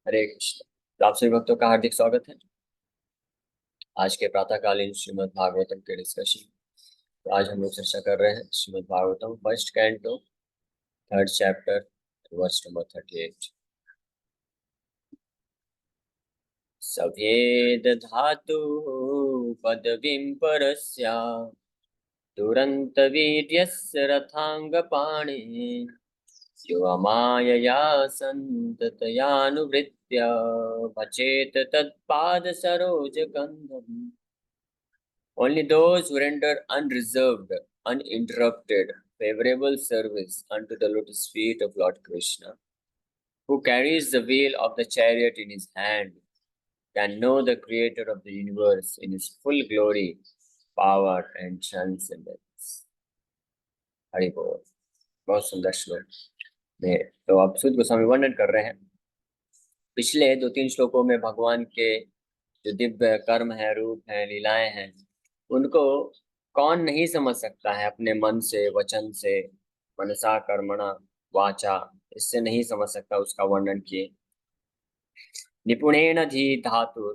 हरे कृष्ण। तो आप सभी भक्तों का हार्दिक स्वागत है आज के प्रातःकालीन श्रीमद् भागवतम के डिस्कशन। तो आज हम लोग चर्चा कर रहे हैं Shrimad Bhagavatam first canto third chapter verse number 38। सभेद धातु पदवीं परस्या दुरंत वीर्यस्य रथांगपाणे युवमायया सन्ततयानुवृत्य भजेत तत्पाद Saroj गंधम्। Only those who render unreserved, uninterrupted, favorable service unto the lotus feet of Lord Krishna, who carries the wheel of the chariot in his hand, can know the Creator of the universe in his full glory, power and transcendence. Hari बोल। बहुत सुंदर श्लोक में तो अब सुध गोस्वामी वर्णन कर रहे हैं। पिछले 2-3 श्लोकों में भगवान के जो दिव्य कर्म है, रूप है, लीलाएं हैं, उनको कौन नहीं समझ सकता है अपने मन से, वचन से, मनसा कर्मणा वाचा, इससे नहीं समझ सकता। उसका वर्णन किए। निपुणेन धी धातु,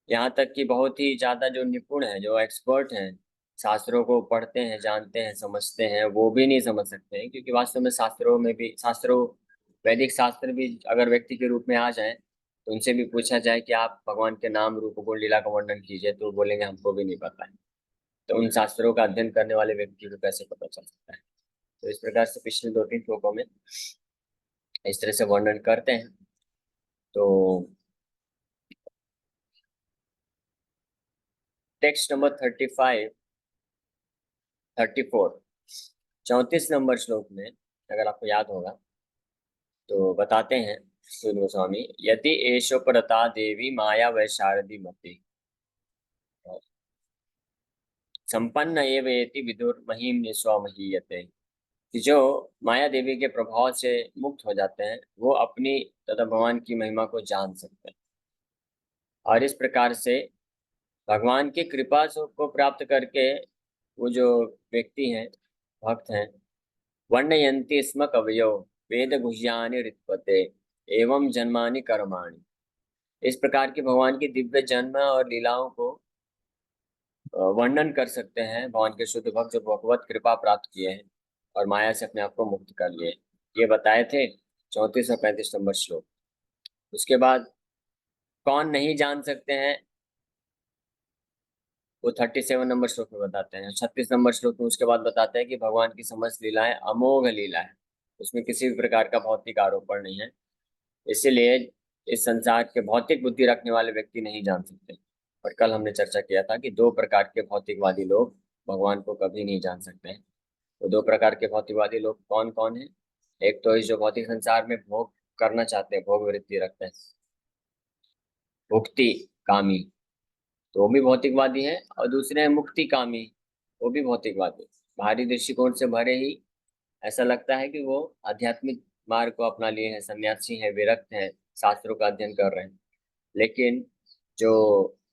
यहाँ तक कि बहुत ही ज्यादा जो निपुण है, जो एक्सपर्ट हैं, शास्त्रों को पढ़ते हैं, जानते हैं, समझते हैं, वो भी नहीं समझ सकते हैं। क्योंकि वास्तव में शास्त्रों वैदिक शास्त्र भी अगर व्यक्ति के रूप में आ जाए तो उनसे भी पूछा जाए कि आप भगवान के नाम, रूप, गुण, लीला का वर्णन कीजिए, तो बोलेंगे हमको भी नहीं पता है। तो उन शास्त्रों का अध्ययन करने वाले व्यक्ति को कैसे पता चल सकता है। तो इस प्रकार से पिछले 2-3 श्लोकों में इस तरह से वर्णन करते हैं। तो टेक्स्ट नंबर 35, 34, 34 नंबर श्लोक में अगर आपको याद होगा तो बताते हैं सूर्य गोस्वामी, यदि एशो परता देवी माया वैशारदी मति संपन्न एवेति विदुर महीम निस्वमहीयते, कि जो माया देवी के प्रभाव से मुक्त हो जाते हैं वो अपनी तथा भगवान की महिमा को जान सकते हैं। और इस प्रकार से भगवान की कृपा को प्राप्त करके वो जो व्यक्ति हैं, भक्त हैं, वर्णयन्ति स्म कवयो वेद गुह्यानि रित्पते एवं जन्मानि कर्माणि, इस प्रकार की भगवान की दिव्य जन्म और लीलाओं को वर्णन कर सकते हैं भगवान के शुद्ध भक्त जो भगवत कृपा प्राप्त किए हैं और माया से अपने आप को मुक्त कर लिए। ये बताए थे 34 और 35 नंबर श्लोक। उसके बाद कौन नहीं जान सकते हैं वो 37 नंबर श्लोक में बताते हैं। 36 नंबर श्लोक में उसके बाद बताते हैं कि भगवान की समस्त लीलाएं अमोघ लीला है, उसमें किसी भी प्रकार का भौतिक आरोपण नहीं है, इसीलिए इस संसार के भौतिक बुद्धि रखने वाले व्यक्ति नहीं जान सकते। और कल हमने चर्चा किया था कि 2 प्रकार के भौतिकवादी लोग भगवान को कभी नहीं जान सकते हैं। तो 2 प्रकार के भौतिकवादी लोग कौन कौन है? एक तो इस जो भौतिक संसार में भोग करना चाहते हैं, भोग वृत्ति रखते हैं, भुक्ति कामी, तो वो भी भौतिकवादी है। और दूसरे हैं मुक्ति कामी, वो भी भौतिकवादी। बाहरी दृष्टिकोण से भरे ही ऐसा लगता है कि वो आध्यात्मिक मार्ग को अपना लिए हैं, सन्यासी हैं, विरक्त हैं, शास्त्रों का अध्ययन कर रहे हैं, लेकिन जो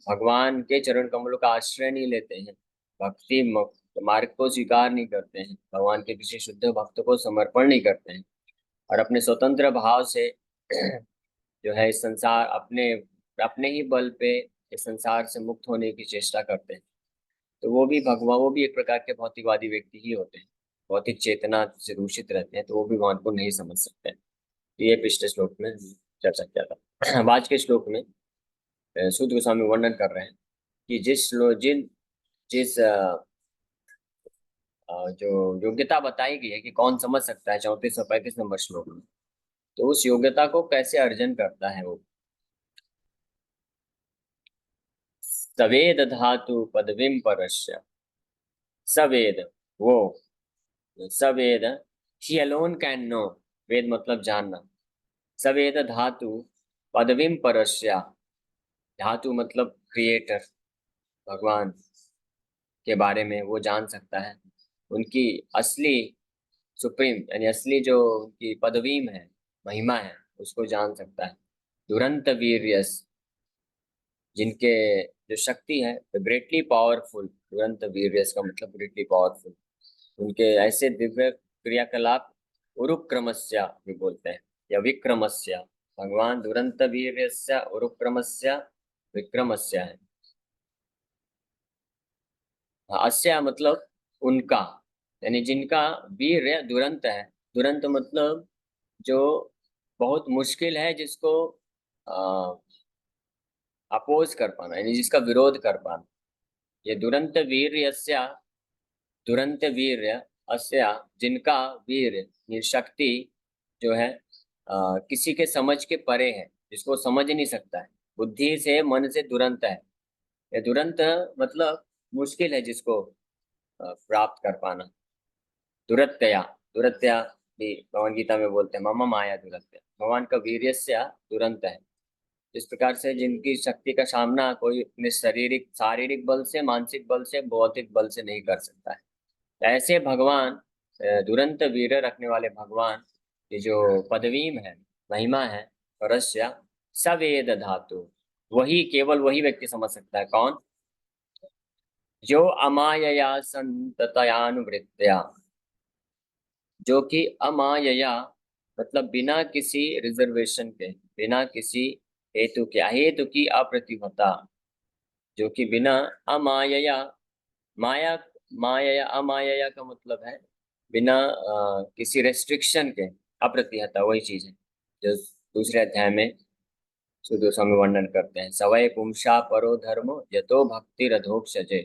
भगवान के चरण कमलों का आश्रय नहीं लेते हैं, भक्ति मार्ग को स्वीकार नहीं करते हैं, भगवान के किसी शुद्ध भक्त को समर्पण नहीं करते हैं और अपने स्वतंत्र भाव से जो है इस संसार अपने अपने ही बल पे इस संसार से मुक्त होने की चेष्टा करते हैं, तो वो भी एक प्रकार के भौतिकवादी व्यक्ति ही होते हैं। भौतिक चेतना से दूषित रहते हैं, तो वो भी भगवान को नहीं समझ सकते हैं। तो ये पिछले श्लोक में चर्चा किया था। अब आज के श्लोक में सूत्र गोस्वामी वर्णन कर रहे हैं कि जिस जो योग्यता बताई गई है कि कौन समझ सकता है 34 और 35 नंबर श्लोक में, तो उस योग्यता को कैसे अर्जन करता है वो। सवेद धातु पदवीं परस्य, सवेद वो, सवेद ही अलोन कैन नो, वेद मतलब जानना, सवेद धातु पदवीं परस्य, धातु मतलब क्रिएटर, भगवान के बारे में वो जान सकता है, उनकी असली सुप्रीम यानी असली जो उनकी पदवी में है, महिमा है, उसको जान सकता है। दुरंत वीर्यस, जिनके जो शक्ति है, ग्रेटली पावरफुल, दुरंत वीर्यस का मतलब ग्रेटली पावरफुल, उनके ऐसे दिव्य क्रियाकलाप उरुक्रमस्या भी बोलते हैं या विक्रमस्या, भगवान दुरंत वीर्यस्य उरुक्रमस्य विक्रमस्य है। अस्य मतलब उनका, यानी जिनका वीर्य दुरंत है। दुरंत मतलब जो बहुत मुश्किल है जिसको अपोज कर पाना, यानी जिसका विरोध कर पाना। ये दुरंत वीर्यस्य, दुरंत वीर्य अस्य, जिनका वीर शक्ति जो है किसी के समझ के परे है, जिसको समझ नहीं सकता है, बुद्धि से मन से दुरंत है। ये दुरंत मतलब मुश्किल है जिसको प्राप्त कर पाना। दुरत्या, दुरत्या भी भगवान गीता में बोलते हैं मम माया दुरत्या, भगवान का वीर्यस्य दुरंत है। इस प्रकार से जिनकी शक्ति का सामना कोई अपने शारीरिक बल से, मानसिक बल से, बौद्धिक बल से नहीं कर सकता है। ऐसे भगवान, दुरंत वीर रखने वाले भगवान की जो पदवी है, महिमा है, परस्य सवेद धातु, वही, केवल वही व्यक्ति समझ सकता है। कौन? जो अमायया संततयानुवृत्त्या, जो कि अमायया मतलब बिना किसी रिजर्वेशन के, बिना किसी हेतु के, अहेतु की अप्रतिभता, जो कि बिना अमायया, माया, मायया अमायया का मतलब है बिना किसी रेस्ट्रिक्शन के, अप्रतिहता वही चीज है जो दूसरे अध्याय में सुदो स्वामी वर्णन करते हैं। सवय पुंसा परो धर्मो यतो भक्ति रधोक्षजे,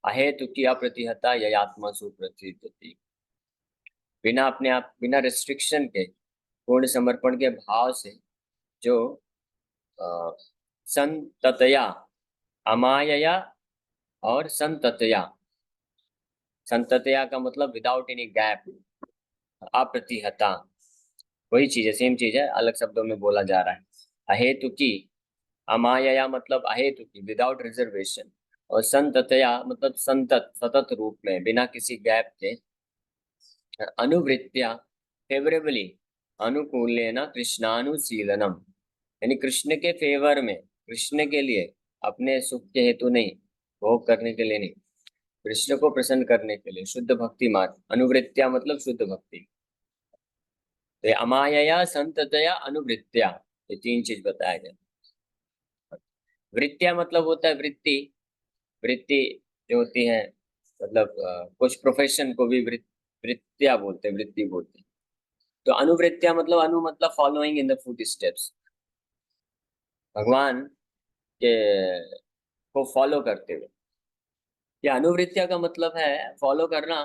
अहेतु की अप्रतिहता ययात्मा सुप्रतिष्ठति। बिना अपने आप, बिना रेस्ट्रिक्शन के, पूर्ण समर्पण के भाव से जो संततया, अमायया और संततया, संततया का मतलब विदाउट एनी गैप, अप्रतिहता वही चीज है, सेम चीज है, अलग शब्दों में बोला जा रहा है। अहेतु की, अमायया मतलब अहेतु की, विदाउट रिजर्वेशन, और संततया मतलब संतत, सतत रूप में, बिना किसी गैप के, अनुवृत्तिया फेवरेबली, अनुकूलेन कृष्णानुशीलनम, यानी कृष्ण के फेवर में, कृष्ण के लिए, अपने सुख के हेतु नहीं, भोग करने के लिए नहीं, कृष्ण को प्रसन्न करने के लिए शुद्ध भक्ति मार्ग। अनुवृत्तिया मतलब शुद्ध भक्ति। तो अमायया संततया अनुवृत्तिया, ये तीन चीज बताया गया। वृत्तिया मतलब होता है वृत्ति, वृत्ति जो होती है, मतलब कुछ प्रोफेशन को भी वृत्तिया बोलते हैं, वृत्ति बोलते हैं। तो अनुवृत्तिया मतलब, अनु मतलब following in the foot steps, भगवान के को फॉलो करते हुए। ये अनुवृत्तिया का मतलब है फॉलो करना,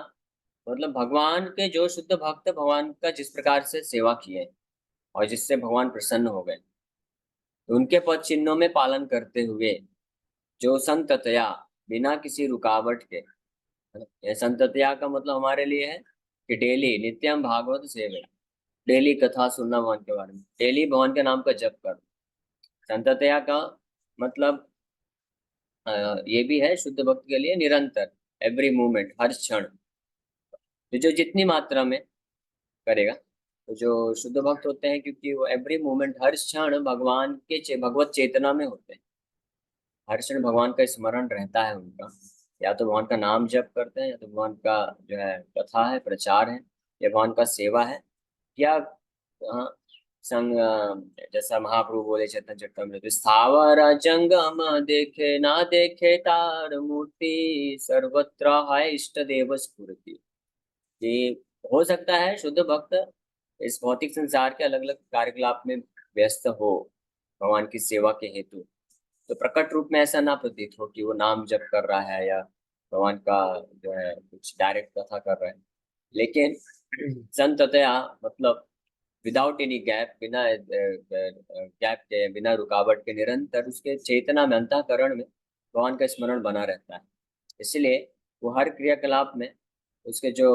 मतलब भगवान के जो शुद्ध भक्त भगवान का जिस प्रकार से सेवा किए और जिससे भगवान प्रसन्न हो गए, तो उनके पद चिन्हों में पालन करते हुए, जो संततया, बिना किसी रुकावट के, ये संततया का मतलब हमारे लिए है कि डेली नित्यम भागवत सेवा, डेली कथा सुनना भगवान के बारे में, डेली भगवान के नाम का जप कर। संततया का मतलब ये भी है शुद्ध भक्त के लिए निरंतर, एवरी मोमेंट, हर क्षण, तो जो जितनी मात्रा में करेगा। तो जो शुद्ध भक्त होते हैं, क्योंकि वो एवरी मोमेंट, हर क्षण भगवान के भगवत चेतना में होते हैं, हर क्षण भगवान का स्मरण रहता है उनका, या तो भगवान का नाम जप करते हैं, या तो भगवान का जो है कथा है, प्रचार है, या भगवान का सेवा है, या संग, जैसा महाप्रभु बोले चैतन्य चरितामृत, स्थावर जंगम देखे ना देखे तार मूर्ति, सर्वत्र है इष्ट देव स्फूर्ति। ये हो सकता है शुद्ध भक्त इस भौतिक संसार के अलग अलग कार्यकलाप में व्यस्त हो भगवान की सेवा के हेतु, तो प्रकट रूप में ऐसा ना प्रतीत हो कि वो नाम जप कर रहा है या भगवान का जो है कुछ डायरेक्ट कथा कर रहा है, लेकिन संततया मतलब विदाउट एनी गैप, बिना गैप के, बिना रुकावट के, निरंतर उसके चेतना में, अंतःकरण में भगवान का स्मरण बना रहता है। इसलिए वो हर क्रियाकलाप में उसके जो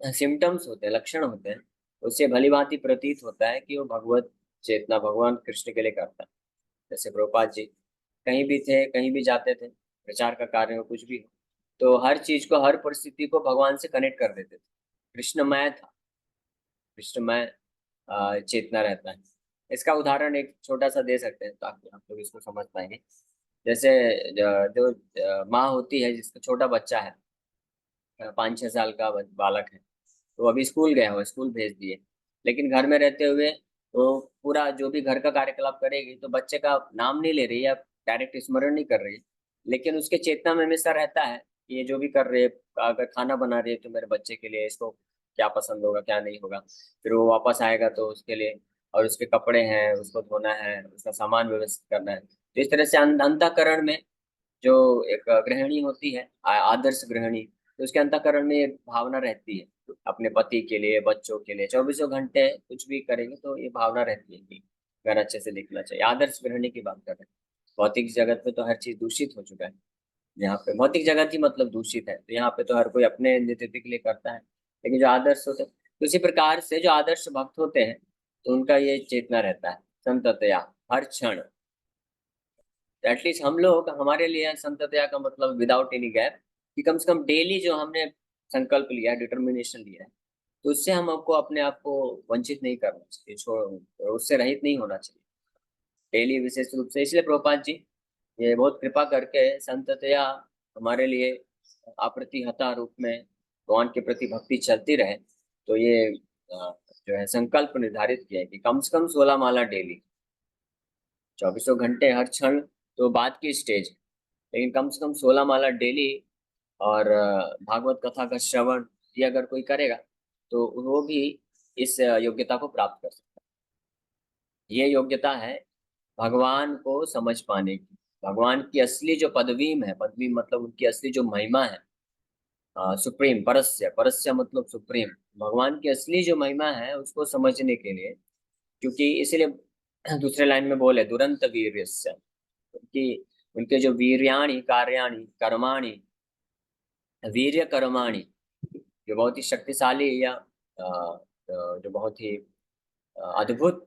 सिम्टम्स होते हैं, लक्षण होते हैं, उससे भली भांति प्रतीत होता है कि वो भगवत चेतना, भगवान कृष्ण के लिए करता है। जैसे प्रभुपाद जी कहीं भी थे, कहीं भी जाते थे, प्रचार का कार्य हो, कुछ भी हो, तो हर चीज को, हर परिस्थिति को भगवान से कनेक्ट कर देते थे। कृष्णमय था, कृष्णमय चेतना रहता है। इसका उदाहरण एक छोटा सा दे सकते हैं ताकि आप लोग इसको समझ पाएंगे। जैसे जो माँ होती है जिसका छोटा बच्चा है, 5-6 साल का बालक है, तो अभी स्कूल गया हो, स्कूल भेज दिए, लेकिन घर में रहते हुए वो पूरा जो भी घर का कार्यकलाप करेगी तो बच्चे का नाम नहीं ले रही है या डायरेक्ट स्मरण नहीं कर रही है, लेकिन उसके चेतना में हमेशा रहता है कि ये जो भी कर रही है, अगर खाना बना रही है तो मेरे बच्चे के लिए इसको क्या पसंद होगा क्या नहीं होगा, फिर वो वापस आएगा तो उसके लिए, और उसके कपड़े हैं उसको धोना है, उसका सामान व्यवस्थित करना है। तो इस तरह से अंतःकरण में जो एक गृहिणी होती है, आदर्श गृहिणी, तो उसके अंतःकरण में एक भावना रहती है अपने पति के लिए, बच्चों के लिए, 24 घंटे कुछ भी करेंगे तो ये भावना रहती है कि घर अच्छे से दिखना चाहिए। आदर्श गृहिणी की बात कर रहे हैं। भौतिक जगत में तो हर चीज दूषित हो चुका है। यहाँ पे भौतिक जगत ही मतलब दूषित है, तो यहाँ पे तो हर कोई अपने नेतृत्व के लिए करता है, लेकिन जो आदर्श होते हैं, तो इसी प्रकार से जो आदर्श भक्त होते हैं तो उनका ये चेतना रहता है संततया हर क्षण। एटलीस्ट हम लोग, हमारे लिए संततया का मतलब विदाउट एनी गैप, कि कम से कम डेली जो हमने संकल्प लिया है, डिटर्मिनेशन लिया है, तो उससे हम आपको अपने आप को वंचित नहीं करना चाहिए, छोड़ उससे रहित नहीं होना चाहिए डेली विशेष रूप से। इसलिए प्रभुपाद जी ये बहुत कृपा करके संततया हमारे लिए अप्रतिहता रूप में भगवान के प्रति भक्ति चलती रहे, तो ये जो है संकल्प निर्धारित किया है कि कम से कम 16 माला डेली, 24 घंटे हर क्षण तो बात की स्टेज है, लेकिन कम से कम 16 माला डेली। और भागवत कथा का श्रवण ये अगर कोई करेगा तो वो भी इस योग्यता को प्राप्त कर सकता है। ये योग्यता है भगवान को समझ पाने की, भगवान की असली जो पदवी है, पदवी मतलब उनकी असली जो महिमा है, सुप्रीम परस्य, परस्य मतलब सुप्रीम, भगवान की असली जो महिमा है उसको समझने के लिए, क्योंकि इसीलिए दूसरे लाइन में बोले दुरंत वीर्यस्य, कि उनके जो वीर्याणि कार्याणि कर्माणि, वीर्य कर्माणि, जो बहुत ही शक्तिशाली या जो बहुत ही अद्भुत,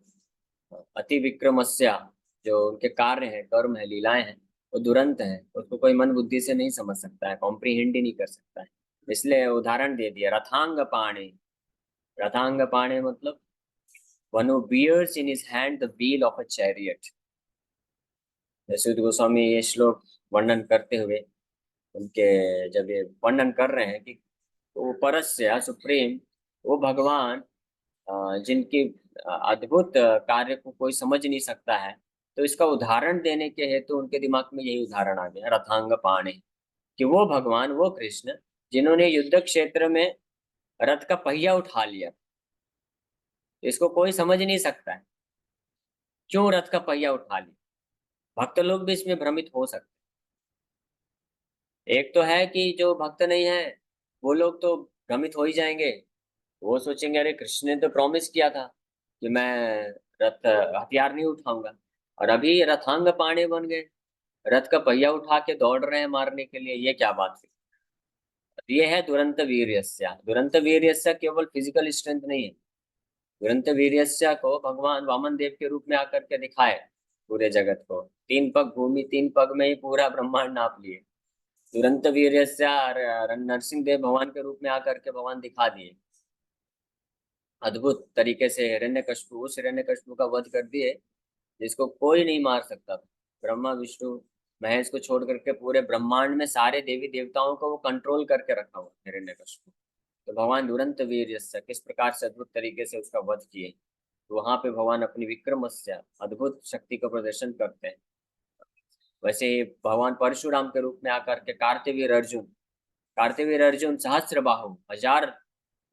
अति विक्रमस्या, जो उनके कार्य हैं, कर्म है, लीलाएं हैं, वो दुरंत है, उसको कोई मन बुद्धि से नहीं समझ सकता है, कॉम्प्रीहेंड ही नहीं कर सकता है। इसलिए उदाहरण दे दिया रथांग पाणे। रथांग पाणे मतलब one who bears in his hand the wheel of a chariot. जैसे गोस्वामी ये श्लोक वर्णन करते हुए, उनके जब ये वर्णन कर रहे हैं कि वो परस्य सुप्रीम, वो भगवान जिनकी अद्भुत कार्य को कोई समझ नहीं सकता है, तो इसका उदाहरण देने के हेतु उनके दिमाग में यही उदाहरण आ गया रथांग पाणे, कि वो भगवान, वो कृष्ण जिन्होंने युद्ध क्षेत्र में रथ का पहिया उठा लिया, इसको कोई समझ नहीं सकता है क्यों रथ का पहिया उठा लिया। भक्त लोग भी इसमें भ्रमित हो सकते हैं। एक तो है कि जो भक्त नहीं है वो लोग तो भ्रमित हो ही जाएंगे, वो सोचेंगे अरे कृष्ण ने तो प्रॉमिस किया था कि मैं रथ हथियार नहीं उठाऊंगा, और अभी रथांग पाणे बन गए, रथ का पहिया उठा के दौड़ रहे हैं मारने के लिए, ये क्या बात है। ये है दुरंत वीर्यस्य। दुरंत वीर्यस्य केवल फिजिकल स्ट्रेंथ नहीं है, दुरंत वीर्यस्य को भगवान वामन देव के रूप में आकर के दिखाए पूरे जगत को, 3 पग भूमि 3 पग में ही पूरा ब्रह्मांड नाप लिए। दुरंत वीर्यस्य नरसिंह देव भगवान के रूप में आकर के भगवान दिखा दिए अद्भुत तरीके से, हिरण्यकश्यप, उस हिरण्यकश्यप का वध कर दिए जिसको कोई नहीं मार सकता था। ब्रह्मा विष्णु महेश को छोड़ करके पूरे ब्रह्मांड में सारे देवी देवताओं को वो कंट्रोल करके रखा हुआ हिरण्यकश्यप। तो भगवान दुरंत वीर्यस्य किस प्रकार से अद्भुत तरीके से उसका वध किए, तो वहां पे भगवान अपनी विक्रमस्य अद्भुत शक्ति का प्रदर्शन करते हैं। वैसे ही भगवान परशुराम के रूप में आकर के कार्तिवीर अर्जुन, कार्तिवीर अर्जुन सहस्त्र बाहु, 1000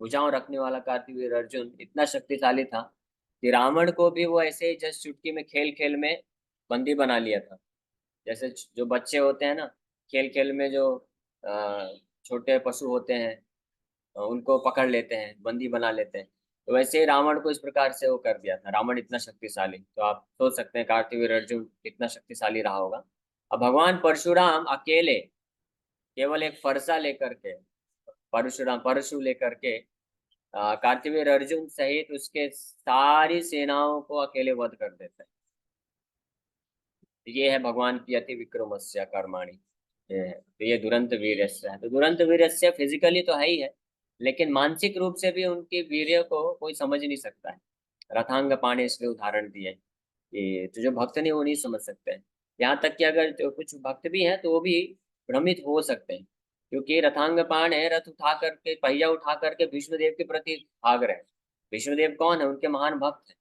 भुजाओं रखने वाला कार्तिवीर अर्जुन इतना शक्तिशाली था कि रावण को भी वो ऐसे ही जस्ट चुटकी में, खेल खेल में बंदी बना लिया था। जैसे जो बच्चे होते हैं ना, खेल खेल में जो छोटे पशु होते हैं उनको पकड़ लेते हैं, बंदी बना लेते हैं, तो वैसे ही रावण को इस प्रकार से वो कर दिया था। रावण इतना शक्तिशाली, तो आप सोच सकते हैं कार्तिवीर अर्जुन कितना शक्तिशाली रहा होगा। अब भगवान परशुराम अकेले केवल एक फरसा लेकर के, परशुराम परशु लेकर के कार्तिवीर अर्जुन सहित उसके सारी सेनाओं को अकेले वध कर देते हैं। ये है भगवान की अति विक्रमस्या कर्माणी, ये है। तो ये दुरंत वीर्यस्य है। तो दुरंत वीर्यस्य फिजिकली तो है ही है, लेकिन मानसिक रूप से भी उनके वीर्य को कोई समझ नहीं सकता है। रथांग पाणे इसलिए उदाहरण दिए कि तो जो भक्त नहीं वो नहीं समझ सकते हैं। यहाँ तक कि अगर तो कुछ भक्त भी हैं तो वो भी भ्रमित हो सकते हैं, क्योंकि रथांग पाणे रथ उठा करके, पहिया उठा करके भीष्म देव के प्रति भाग रहे हैं। भीष्म देव कौन है? उनके महान भक्त हैं।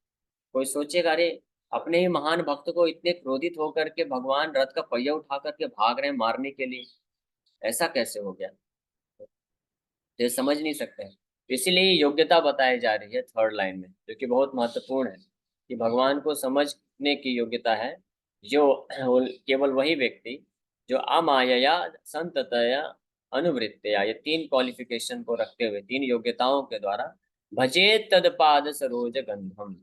कोई सोचेगा, अरे अपने ही महान भक्त को इतने क्रोधित होकर के भगवान रथ का पहिया उठा करके भाग रहे हैं मारने के लिए, ऐसा कैसे हो गया? ये समझ नहीं सकते हैं। इसीलिए योग्यता बताई जा रही है थर्ड लाइन में, जो कि बहुत महत्वपूर्ण है, कि भगवान को समझने की योग्यता है जो केवल वही व्यक्ति जो अमायया संततया अनुवृत्तया, ये तीन क्वालिफिकेशन को रखते हुए, तीन योग्यताओं के द्वारा भजे तत्पाद सरोज गंधम,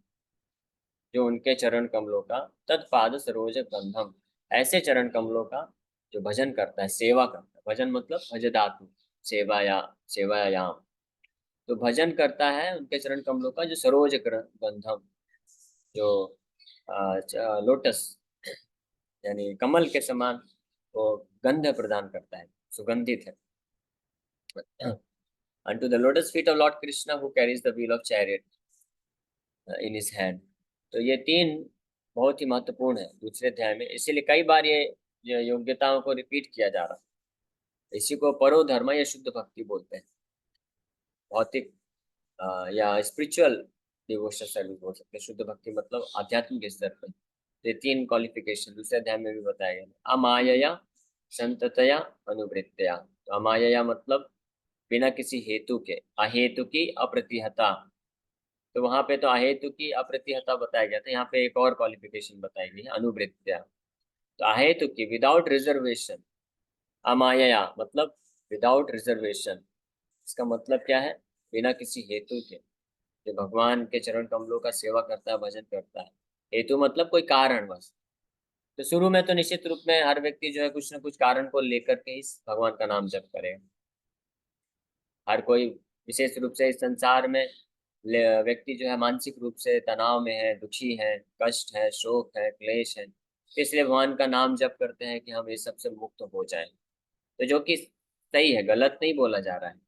जो उनके चरण कमलों का, तत्पाद सरोज गंधम, ऐसे चरण कमलों का जो भजन करता है, सेवा करता है। भजन मतलब भजदात्म, सेवाया, सेवायाम। तो भजन करता है उनके चरण कमलों का, जो सरोज गंधम, जो लोटस यानी कमल के समान वो गंध प्रदान करता है, सुगंधित है। Unto the lotus feet of Lord Krishna who carries the wheel of chariot in his hand। तो ये तीन बहुत ही महत्वपूर्ण है दूसरे अध्याय में, इसीलिए कई बार ये योग्यताओं को रिपीट किया जा रहा है। इसी को परो धर्म या शुद्ध भक्ति बोलते हैं। भौतिक या स्पिरिचुअल डिवोशनल सर्विस बोल सकते हैं। शुद्ध भक्ति मतलब आध्यात्मिक स्तर पर। ये तीन क्वालिफिकेशन दूसरे अध्याय में भी बताया गया। अमायया संततया अनुवृत्तया। तो अमायया मतलब बिना किसी हेतु के, अहेतु की अप्रतिहता। तो वहां पे तो अहेतु की अप्रतिहता बताया गया था, यहाँ पे एक और क्वालिफिकेशन बताई गई है, अनुवृत्तया। तो अहेतु की, विदाउट रिजर्वेशन। अमायया मतलब विदाउट रिजर्वेशन। इसका मतलब क्या है? बिना किसी हेतु के जो भगवान के चरण कमलों का सेवा करता है, भजन करता है। हेतु मतलब कोई कारण बस। तो शुरू में तो निश्चित रूप में हर व्यक्ति जो है कुछ न कुछ कारण को लेकर के इस भगवान का नाम जप करेगा। हर कोई विशेष रूप से इस संसार में व्यक्ति जो है मानसिक रूप से तनाव में है, दुखी है, कष्ट है, शोक है, क्लेश है, इसलिए भगवान का नाम जप करते हैं कि हम इस सबसे मुक्त हो जाएं। तो जो कि सही है, गलत नहीं बोला जा रहा है,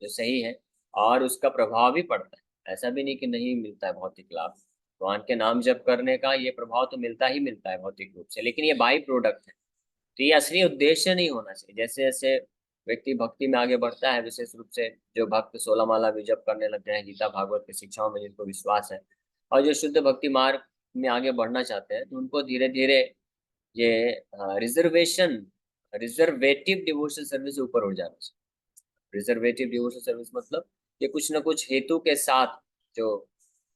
जो सही है। और उसका प्रभाव भी पड़ता है, ऐसा भी नहीं कि नहीं मिलता है भौतिक लाभ। भगवान के नाम जप करने का ये प्रभाव तो मिलता ही मिलता है भौतिक रूप से, लेकिन ये बाई प्रोडक्ट है। तो ये असली उद्देश्य नहीं होना चाहिए। जैसे जैसे व्यक्ति भक्ति में आगे बढ़ता है, विशेष रूप से जो भक्त 16 माला भी जप करने लग गए हैं, गीता भागवत की शिक्षाओं में जिनको विश्वास है, और जो शुद्ध भक्ति मार्ग में आगे बढ़ना चाहते हैं, तो उनको धीरे धीरे ये रिजर्वेशन, रिजर्वेटिव डिवोशनल सर्विस से ऊपर उठ जाना चाहिए। रिजर्वेटिव डिवोशनल सर्विस मतलब ये कुछ न कुछ हेतु के साथ जो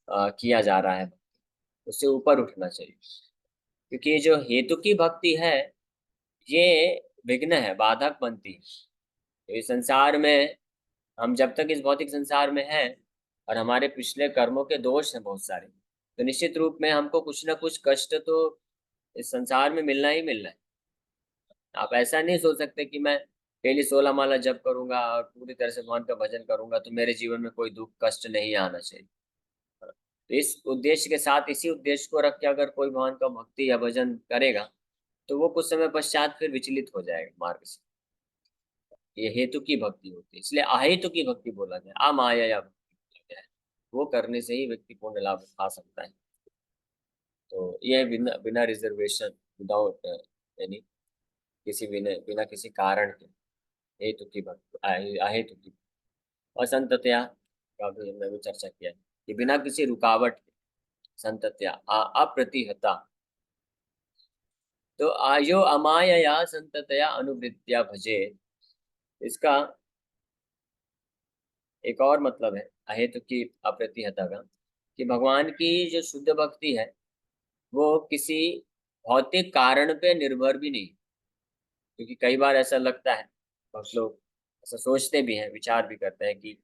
किया जा रहा है, उससे ऊपर उठना चाहिए। क्योंकि ये जो हेतु की भक्ति है, ये विघ्न है, बाधक बनती है। तो इस संसार में हम जब तक इस भौतिक संसार में हैं और हमारे पिछले कर्मों के दोष हैं बहुत सारे, तो निश्चित रूप में हमको कुछ ना कुछ कष्ट तो इस संसार में मिलना ही मिलना है। आप ऐसा नहीं सोच सकते कि मैं डेली 16 माला जप करूंगा और पूरी तरह से भगवान का भजन करूंगा तो मेरे जीवन में कोई दुख कष्ट नहीं आना चाहिए। तो इस उद्देश्य के साथ, इसी उद्देश्य को रख के अगर कोई भगवान का भक्ति या भजन करेगा, तो वो कुछ समय पश्चात फिर विचलित हो जाएगा मार्ग से। ये हेतु की भक्ति होती है, इसलिए अहेतु की भक्ति बोला गया, अमाया या भक्ति बोला गया है। वो करने से ही व्यक्ति पूर्ण लाभ उठा सकता है। तो ये बिना बिना रिजर्वेशन, विदाउट यानी किसी बिना बिना किसी कारण के, हेतु की भक्ति, अहेतु की। और संततया का भी हमने भी चर्चा किया है कि बिना किसी रुकावट के, संततया अप्रतिहता। तो आयो अमायया संततया अनुवृत्त्या भजे, इसका एक और मतलब है अहेतु की अप्रतिहता का, कि भगवान की जो शुद्ध भक्ति है वो किसी भौतिक कारण पे निर्भर भी नहीं। क्योंकि कई बार ऐसा लगता है, बहुत लोग ऐसा सोचते भी हैं, विचार भी करते हैं कि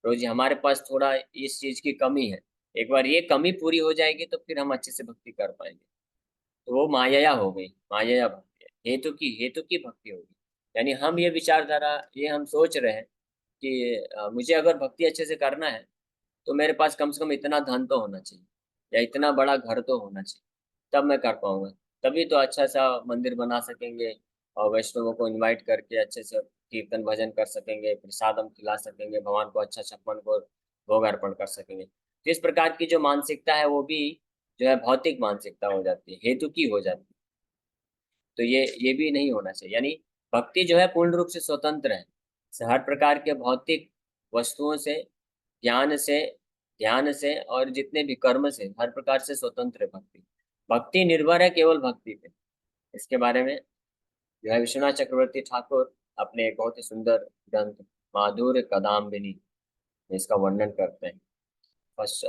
रोज जी हमारे पास थोड़ा इस चीज की कमी है, एक बार ये कमी पूरी हो जाएगी तो फिर हम अच्छे से भक्ति कर पाएंगे। तो वो माया हो गई, माया भक्ति है, हेतु की भक्ति होगी। यानी हम ये विचारधारा, ये हम सोच रहे हैं कि मुझे अगर भक्ति अच्छे से करना है तो मेरे पास कम से कम इतना धन तो होना चाहिए, या इतना बड़ा घर तो होना चाहिए, तब मैं कर पाऊंगा। तभी तो अच्छा सा मंदिर बना सकेंगे और वैष्णवों को इनवाइट करके अच्छे से कीर्तन भजन कर सकेंगे, प्रसाद हम खिला सकेंगे, भगवान को अच्छा छप्पन भोग अर्पण कर सकेंगे। तो इस प्रकार की जो मानसिकता है वो भी जो है भौतिक मानसिकता हो जाती है, हेतु की हो जाती है। तो ये भी नहीं होना चाहिए। यानी भक्ति जो है पूर्ण रूप से स्वतंत्र है, हर प्रकार के भौतिक वस्तुओं से, ज्ञान से, ध्यान से और जितने भी कर्म से हर प्रकार से स्वतंत्र है भक्ति। भक्ति निर्भर है केवल भक्ति पे। इसके बारे में जो है विश्वनाथ चक्रवर्ती ठाकुर अपने एक बहुत ही सुंदर ग्रंथ माधुर्य कदाम्बिनी में इसका वर्णन करते हैं। First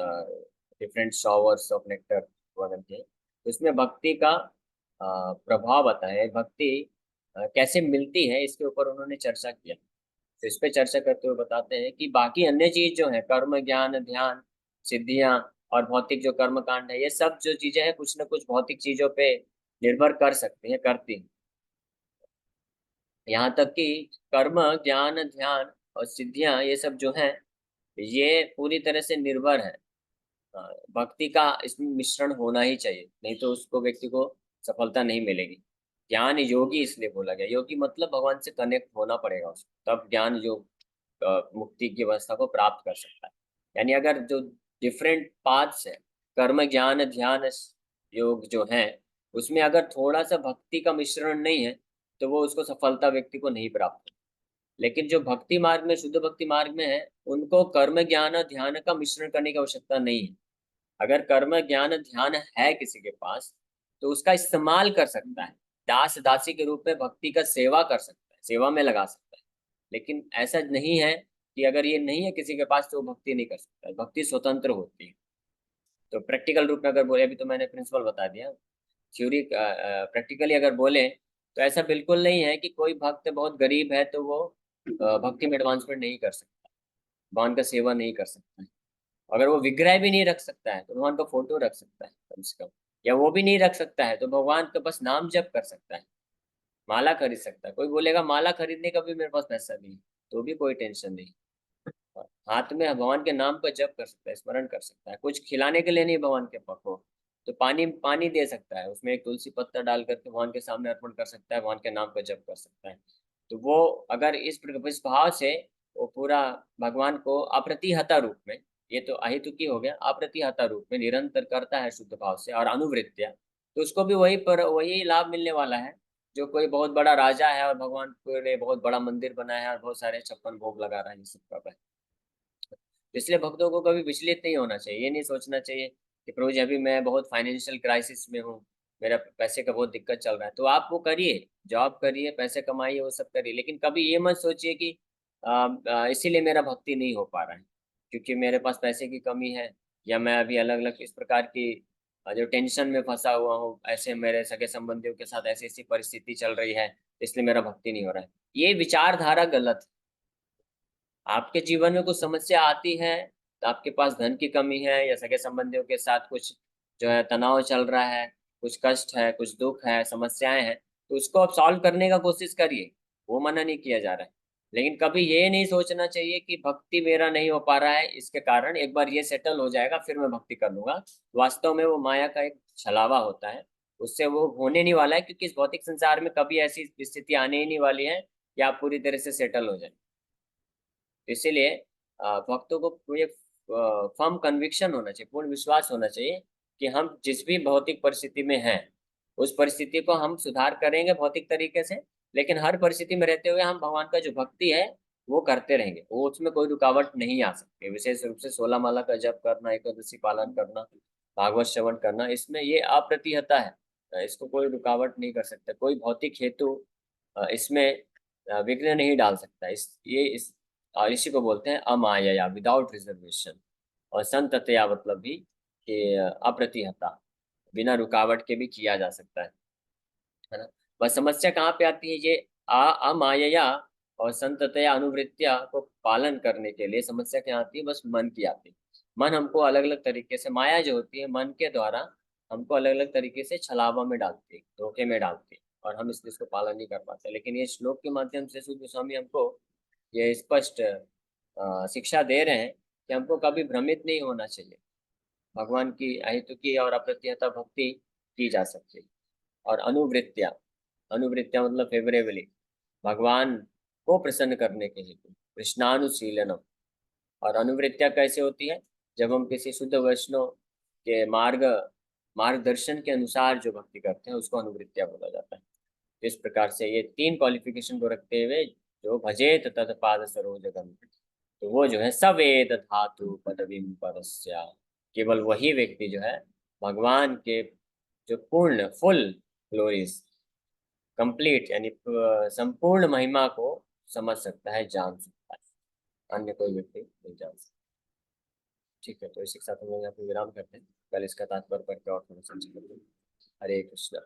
different showers of nectar वर्णन किए। तो इसमें भक्ति का प्रभाव बताया है, भक्ति कैसे मिलती है इसके ऊपर उन्होंने चर्चा किया। तो इस पे चर्चा करते हुए बताते हैं कि बाकी अन्य चीज जो है कर्म ज्ञान ध्यान सिद्धियां और भौतिक जो कर्म कांड है, ये सब जो चीजें हैं कुछ न कुछ भौतिक चीजों पे निर्भर कर सकती हैं, करती हैं। यहाँ तक कि कर्म ज्ञान ध्यान और सिद्धियां ये सब जो हैं ये पूरी तरह से निर्भर है। भक्ति का इसमें मिश्रण होना ही चाहिए, नहीं तो उसको व्यक्ति को सफलता नहीं मिलेगी। ज्ञान योगी इसलिए बोला गया, योगी मतलब भगवान से कनेक्ट होना पड़ेगा उसको, तब ज्ञान योग मुक्ति की अवस्था को प्राप्त कर सकता है। यानी अगर जो डिफरेंट पाथ्स है कर्म ज्ञान ध्यान योग जो है, उसमें अगर थोड़ा सा भक्ति का मिश्रण नहीं है तो वो उसको सफलता व्यक्ति को नहीं प्राप्त। लेकिन जो भक्ति मार्ग में शुद्ध भक्ति मार्ग में है उनको कर्म ज्ञान ध्यान का मिश्रण करने की आवश्यकता नहीं है। अगर कर्म ज्ञान ध्यान है किसी के पास तो उसका इस्तेमाल कर सकता है, दास दासी के रूप में भक्ति का सेवा कर सकता है, सेवा में लगा सकता है। लेकिन ऐसा नहीं है कि अगर ये नहीं है किसी के पास तो वो भक्ति नहीं कर सकता है। भक्ति स्वतंत्र होती है। तो प्रैक्टिकल रूप में अगर बोले, अभी तो मैंने प्रिंसिपल बता दिया, थ्योरी प्रैक्टिकली अगर बोले तो ऐसा बिल्कुल नहीं है कि कोई भक्त बहुत गरीब है तो वो भक्ति में एडवांसमेंट नहीं कर सकता, भगवान का सेवा नहीं कर सकता है। अगर वो विग्रह भी नहीं रख सकता है तो भगवान का फोटो रख सकता है कम से कम, या वो भी नहीं रख सकता है तो भगवान का बस नाम जप कर सकता है, माला खरीद सकता है। कोई बोलेगा माला खरीदने का भी मेरे पास पैसा नहीं, तो भी कोई टेंशन नहीं। हाथ में भगवान के नाम का जप कर सकता है, स्मरण कर सकता है। कुछ खिलाने के लिए नहीं भगवान के पको, तो पानी पानी दे सकता है, उसमें एक तुलसी पत्ता डाल करके भगवान के सामने अर्पण कर सकता है, भगवान के नाम का जप कर सकता है। तो वो अगर इस भाव से वो पूरा भगवान को अप्रतिहता रूप में, ये तो अहितुकी हो गया, अप्रतिहता रूप में निरंतर करता है शुद्ध भाव से और अनुवृत्तिया, तो उसको भी वही लाभ मिलने वाला है जो कोई बहुत बड़ा राजा है और भगवान के लिए बहुत बड़ा मंदिर बनाया है और बहुत सारे 56 भोग लगा रहा है, ये सब कर रहा है। इसलिए भक्तों को कभी विचलित नहीं होना चाहिए। ये नहीं सोचना चाहिए कि प्रभु जी अभी मैं बहुत फाइनेंशियल क्राइसिस में हूँ, मेरा पैसे का बहुत दिक्कत चल रहा है, तो आप वो करिए, जॉब करिए, पैसे कमाइए, वो सब करिए, लेकिन कभी ये मत सोचिए कि इसीलिए मेरा भक्ति नहीं हो पा रहा है क्योंकि मेरे पास पैसे की कमी है, या मैं अभी अलग अलग इस प्रकार की जो टेंशन में फंसा हुआ हूँ, ऐसे मेरे सगे संबंधियों के साथ ऐसी ऐसी परिस्थिति चल रही है इसलिए मेरा भक्ति नहीं हो रहा है। ये विचारधारा गलत है। आपके जीवन में कुछ समस्या आती है तो आपके पास धन की कमी है या सगे संबंधियों के साथ कुछ जो है तनाव चल रहा है, कुछ कष्ट है, कुछ दुख है, समस्याएं हैं, तो उसको आप सॉल्व करने का कोशिश करिए, वो मना नहीं किया जा रहा है। लेकिन कभी ये नहीं सोचना चाहिए कि भक्ति मेरा नहीं हो पा रहा है, इसके कारण एक बार ये सेटल हो जाएगा फिर मैं भक्ति कर लूंगा। वास्तव में वो माया का एक छलावा होता है, उससे वो होने नहीं वाला है, क्योंकि इस भौतिक संसार में कभी ऐसी स्थिति आने ही नहीं वाली है कि आप पूरी तरह से सेटल हो जाए। इसीलिए भक्तों को ये फर्म कन्विक्शन होना चाहिए, पूर्ण विश्वास होना चाहिए कि हम जिस भी भौतिक परिस्थिति में हैं उस परिस्थिति को हम सुधार करेंगे भौतिक तरीके से, लेकिन हर परिस्थिति में रहते हुए हम भगवान का जो भक्ति है वो करते रहेंगे, वो उसमें कोई रुकावट नहीं आ सकती। विशेष रूप से 16 माला का जप करना, एकादशी पालन करना, भागवत श्रवण करना, इसमें ये अप्रतिहता है, इसको कोई रुकावट नहीं कर सकता, कोई भौतिक हेतु इसमें विघ्न नहीं डाल सकता। इस और इसी को बोलते हैं अमाया, विदाउट रिजर्वेशन। और संततया मतलब भी कि अप्रतिहता, बिना रुकावट के भी किया जा सकता है ना। बस समस्या कहाँ पे आती है, ये अमाया और संततया अनुवृत्तिया को पालन करने के लिए समस्या क्या आती है, बस मन की आती है। मन हमको अलग अलग तरीके से, माया जो होती है मन के द्वारा हमको अलग अलग तरीके से छलावा में डालती है, धोखे में डालती है, और हम इसको पालन नहीं कर पाते। लेकिन ये श्लोक के माध्यम से सूर्य गोस्वामी हमको ये स्पष्ट शिक्षा दे रहे हैं कि हमको कभी भ्रमित नहीं होना चाहिए। भगवान की अहेतुकी और अप्रतिहता भक्ति की जा सकती है। और अनुवृत्तियां, अनुवृत्तियां मतलब फेवरेबली, भगवान को प्रसन्न करने के हेतु कृष्णानुशीलनम। और अनुवृत्तियां कैसे होती है, जब हम किसी शुद्ध वैष्णव के मार्गदर्शन के अनुसार जो भक्ति करते हैं उसको अनुवृत्तियां बोला जाता है। तो इस प्रकार से ये तीन क्वालिफिकेशन को रखते हुए जो भजेत तत्पाद सरोज गंध, तो वो जो है सवेद धातु पदवीं परस्या, केवल वही व्यक्ति जो है भगवान के जो पूर्ण फुल ग्लोरीज कंप्लीट यानी संपूर्ण महिमा को समझ सकता है, जान सकता है, अन्य कोई व्यक्ति नहीं जान सकता। ठीक है, तो इसी के साथ हम लोग यहाँ पे विराम करते हैं। कल इसका तात्पर्य पढ़ के और थोड़ा समझ लेंगे। हरे कृष्णा।